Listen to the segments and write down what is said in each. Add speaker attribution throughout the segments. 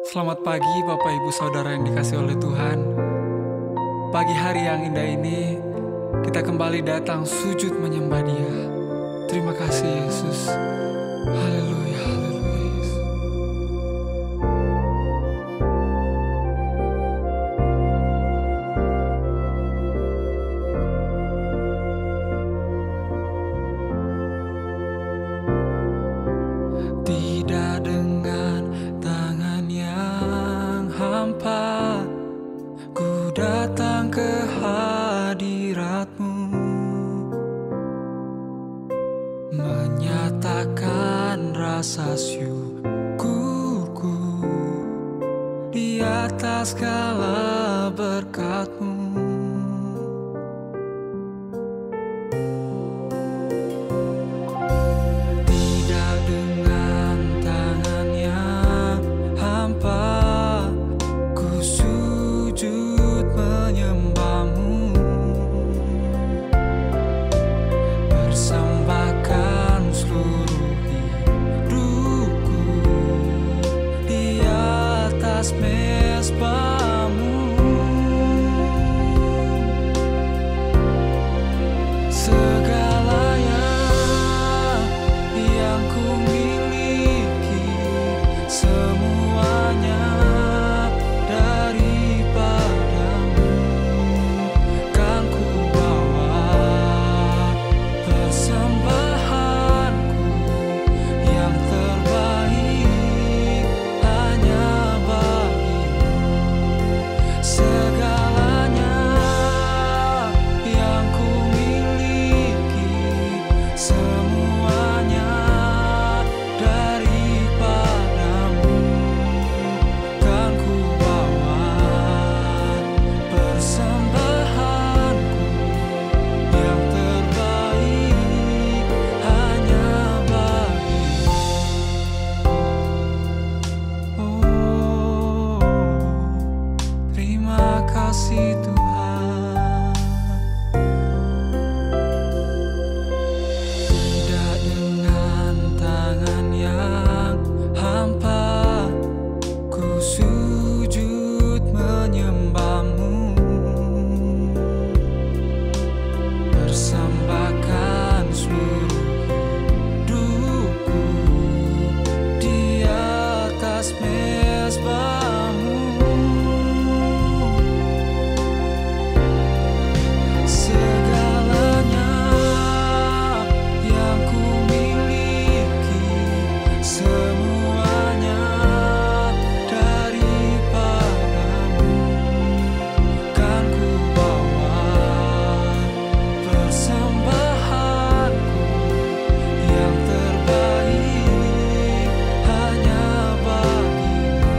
Speaker 1: Selamat pagi Bapak Ibu Saudara yang dikasihi oleh Tuhan. Pagi hari yang indah ini kita kembali datang sujud menyembah Dia. Terima kasih Yesus. Haleluya, haleluya Yesus. Tidak dengan tangan yang hampa, ku datang ke hadirat-Mu, menyatakan rasa syukurku di atas segala berkat-Mu. Tidak dengan tangan yang hampa, ku sujud menyembah-Mu, persembahkan seluruh hidupku di atas mezbah-Mu. Segalanya yang ku miliki, semuanya daripada-Mu, kan ku bawa persembahanku yang terbaik hanya bagi-Mu. Segalanya yang ku miliki, semuanya daripada-Mu, kan ku bawa persembahanku yang terbaik hanya bagi-Mu. Oh, terima kasih Tuhan. Tidak dengan tangan yang hampa, ku sujud menyembah-Mu, persembahkan seluruh hidupku di atas mezbah-Mu. Segalanya yang ku miliki, semuanya daripada-Mu, kan ku bawa persembahanku yang terbaik hanya bagi-Mu.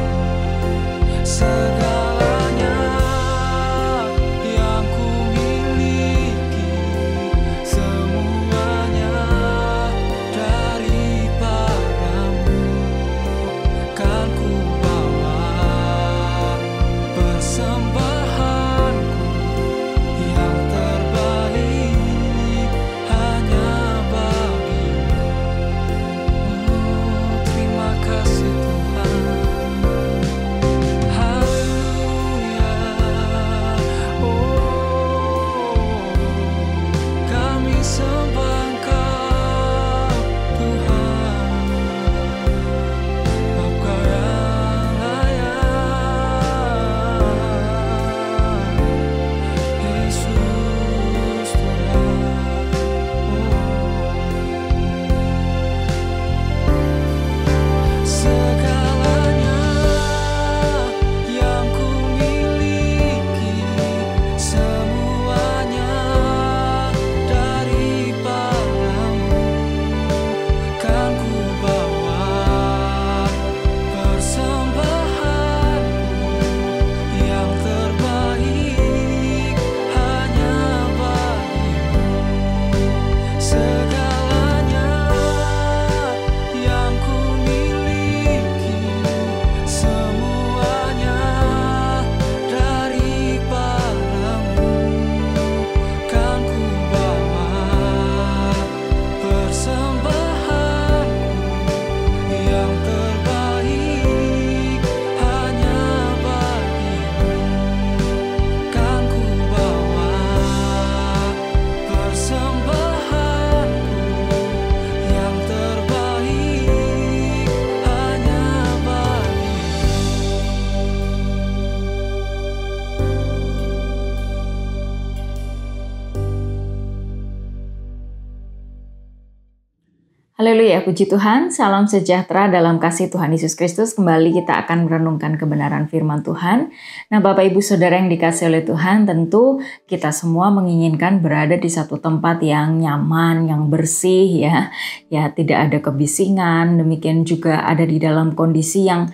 Speaker 2: Haleluya, puji Tuhan, salam sejahtera dalam kasih Tuhan Yesus Kristus. Kembali kita akan merenungkan kebenaran firman Tuhan. Nah, Bapak Ibu Saudara yang dikasihi oleh Tuhan, tentu kita semua menginginkan berada di satu tempat yang nyaman, yang bersih ya. Ya, tidak ada kebisingan, demikian juga ada di dalam kondisi yang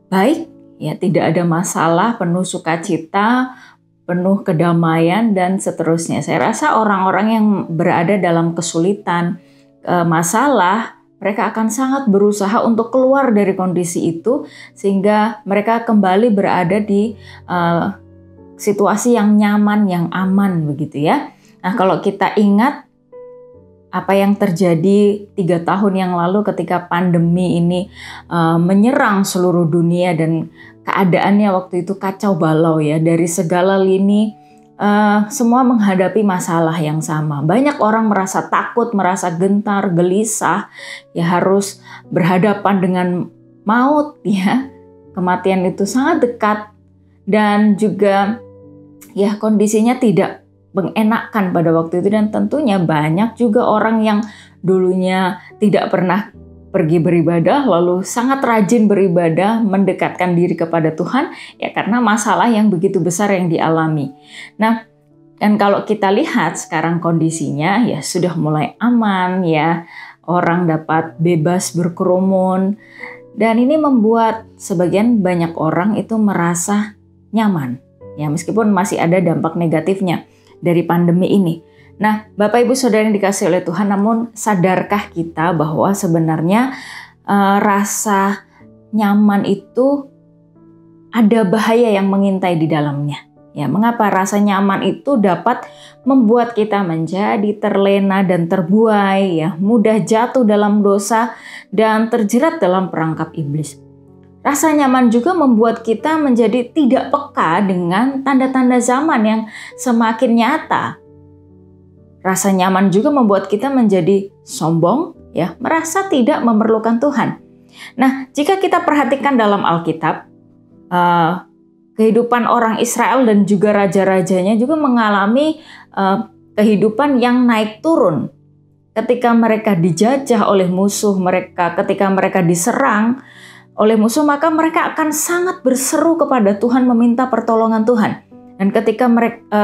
Speaker 2: baik, ya, tidak ada masalah, penuh sukacita, penuh kedamaian dan seterusnya. Saya rasa orang-orang yang berada dalam kesulitan, masalah, mereka akan sangat berusaha untuk keluar dari kondisi itu sehingga mereka kembali berada di situasi yang nyaman, yang aman begitu ya. Nah, kalau kita ingat apa yang terjadi 3 tahun yang lalu ketika pandemi ini menyerang seluruh dunia dan keadaannya waktu itu kacau balau ya, dari segala lini. Semua menghadapi masalah yang sama. Banyak orang merasa takut, merasa gentar, gelisah, ya harus berhadapan dengan maut ya. Kematian itu sangat dekat dan juga ya kondisinya tidak mengenakan pada waktu itu, dan tentunya banyak juga orang yang dulunya tidak pernah pergi beribadah lalu sangat rajin beribadah, mendekatkan diri kepada Tuhan ya karena masalah yang begitu besar yang dialami. Nah, dan kalau kita lihat sekarang kondisinya ya sudah mulai aman ya, orang dapat bebas berkerumun dan ini membuat sebagian banyak orang itu merasa nyaman ya, meskipun masih ada dampak negatifnya dari pandemi ini. Nah, Bapak Ibu Saudara yang dikasihi oleh Tuhan, namun sadarkah kita bahwa sebenarnya rasa nyaman itu ada bahaya yang mengintai di dalamnya? Ya, mengapa rasa nyaman itu dapat membuat kita menjadi terlena dan terbuai, ya, mudah jatuh dalam dosa dan terjerat dalam perangkap iblis. Rasa nyaman juga membuat kita menjadi tidak peka dengan tanda-tanda zaman yang semakin nyata. Rasa nyaman juga membuat kita menjadi sombong, ya, merasa tidak memerlukan Tuhan. Nah, jika kita perhatikan dalam Alkitab, kehidupan orang Israel dan juga raja-rajanya juga mengalami kehidupan yang naik turun. Ketika mereka dijajah oleh musuh mereka, ketika mereka diserang oleh musuh, maka mereka akan sangat berseru kepada Tuhan, meminta pertolongan Tuhan. Dan ketika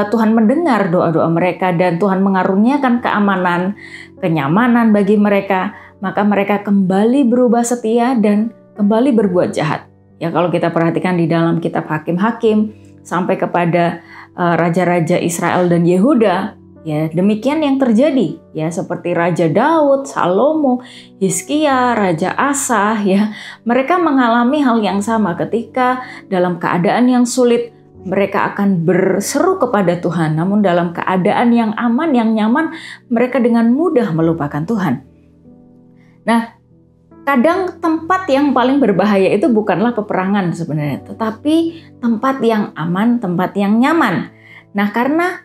Speaker 2: Tuhan mendengar doa-doa mereka dan Tuhan mengaruniakan keamanan, kenyamanan bagi mereka, maka mereka kembali berubah setia dan kembali berbuat jahat. Ya, kalau kita perhatikan di dalam kitab Hakim-Hakim sampai kepada raja-raja Israel dan Yehuda, ya demikian yang terjadi. Ya, seperti Raja Daud, Salomo, Hizkia, Raja Asa, ya mereka mengalami hal yang sama. Ketika dalam keadaan yang sulit, mereka akan berseru kepada Tuhan, namun dalam keadaan yang aman, yang nyaman, mereka dengan mudah melupakan Tuhan. Nah, kadang tempat yang paling berbahaya itu bukanlah peperangan sebenarnya, tetapi tempat yang aman, tempat yang nyaman. Nah, karena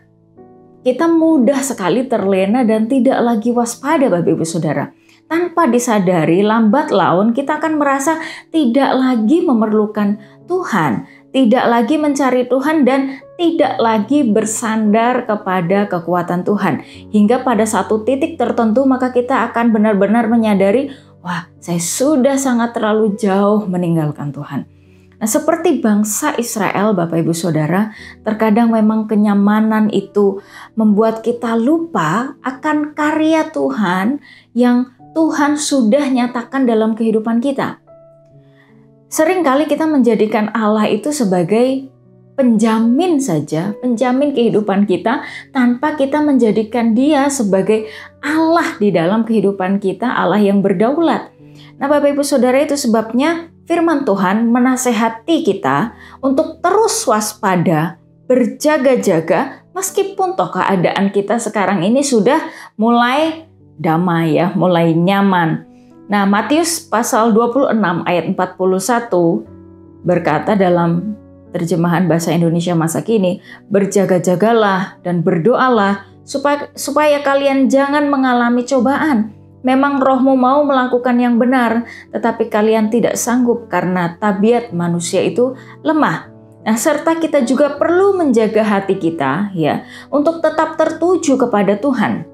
Speaker 2: kita mudah sekali terlena dan tidak lagi waspada, Bapak Ibu Saudara. Tanpa disadari, lambat laun kita akan merasa tidak lagi memerlukan Tuhan, tidak lagi mencari Tuhan, dan tidak lagi bersandar kepada kekuatan Tuhan. Hingga pada satu titik tertentu maka kita akan benar-benar menyadari, wah, saya sudah sangat terlalu jauh meninggalkan Tuhan. Nah, seperti bangsa Israel, Bapak Ibu Saudara, terkadang memang kenyamanan itu membuat kita lupa akan karya Tuhan yang Tuhan sudah nyatakan dalam kehidupan kita. Seringkali kita menjadikan Allah itu sebagai penjamin saja, penjamin kehidupan kita, tanpa kita menjadikan Dia sebagai Allah di dalam kehidupan kita, Allah yang berdaulat. Nah, Bapak Ibu Saudara, itu sebabnya firman Tuhan menasehati kita untuk terus waspada, berjaga-jaga, meskipun toh keadaan kita sekarang ini sudah mulai damai ya, mulai nyaman. Nah, Matius pasal 26 ayat 41 berkata dalam terjemahan bahasa Indonesia masa kini, berjaga-jagalah dan berdoalah supaya kalian jangan mengalami cobaan. Memang rohmu mau melakukan yang benar, tetapi kalian tidak sanggup karena tabiat manusia itu lemah. Nah, serta kita juga perlu menjaga hati kita ya untuk tetap tertuju kepada Tuhan.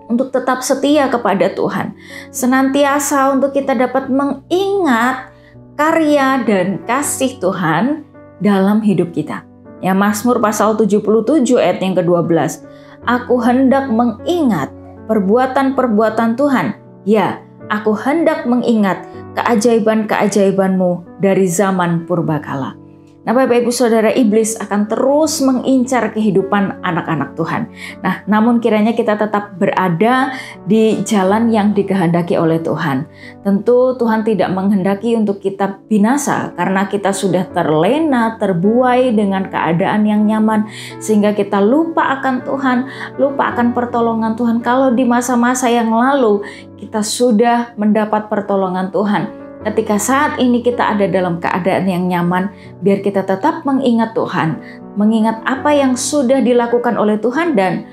Speaker 2: untuk tetap setia kepada Tuhan. Senantiasa untuk kita dapat mengingat karya dan kasih Tuhan dalam hidup kita. Ya, Mazmur pasal 77 ayat yang ke-12. Aku hendak mengingat perbuatan-perbuatan Tuhan. Ya, aku hendak mengingat keajaiban-keajaiban-Mu dari zaman purbakala. Nah, Bapak Ibu Saudara, iblis akan terus mengincar kehidupan anak-anak Tuhan. Nah, namun kiranya kita tetap berada di jalan yang dikehendaki oleh Tuhan. Tentu Tuhan tidak menghendaki untuk kita binasa karena kita sudah terlena, terbuai dengan keadaan yang nyaman sehingga kita lupa akan Tuhan, lupa akan pertolongan Tuhan. Kalau di masa-masa yang lalu kita sudah mendapat pertolongan Tuhan, ketika saat ini kita ada dalam keadaan yang nyaman, biar kita tetap mengingat Tuhan, mengingat apa yang sudah dilakukan oleh Tuhan, dan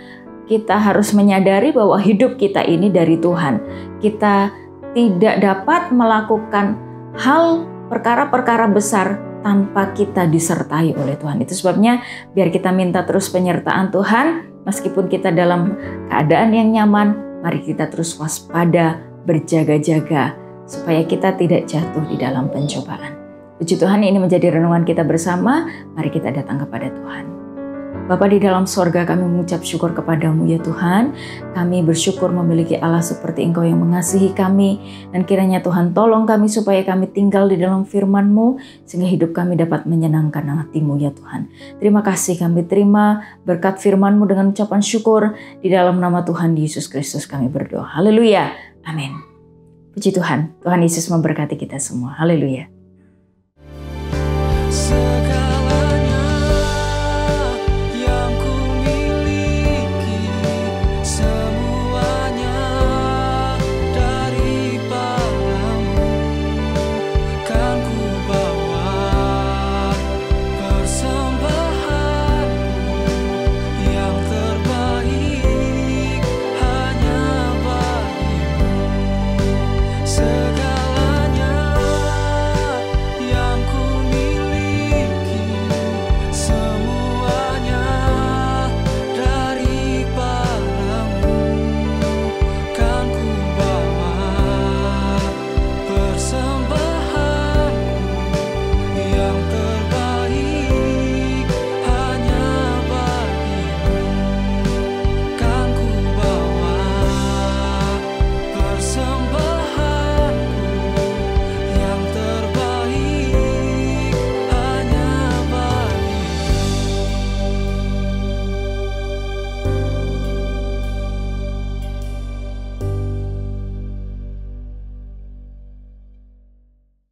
Speaker 2: kita harus menyadari bahwa hidup kita ini dari Tuhan. Kita tidak dapat melakukan hal perkara-perkara besar tanpa kita disertai oleh Tuhan. Itu sebabnya biar kita minta terus penyertaan Tuhan, meskipun kita dalam keadaan yang nyaman, mari kita terus waspada, berjaga-jaga, supaya kita tidak jatuh di dalam pencobaan. Puji Tuhan, ini menjadi renungan kita bersama. Mari kita datang kepada Tuhan. Bapa di dalam sorga, kami mengucap syukur kepadamu ya Tuhan. Kami bersyukur memiliki Allah seperti Engkau yang mengasihi kami. Dan kiranya Tuhan tolong kami supaya kami tinggal di dalam firman-Mu, sehingga hidup kami dapat menyenangkan hati-Mu ya Tuhan. Terima kasih, kami terima berkat firman-Mu dengan ucapan syukur. Di dalam nama Tuhan Yesus Kristus kami berdoa. Haleluya. Amin. Puji Tuhan, Tuhan Yesus memberkati kita semua. Haleluya.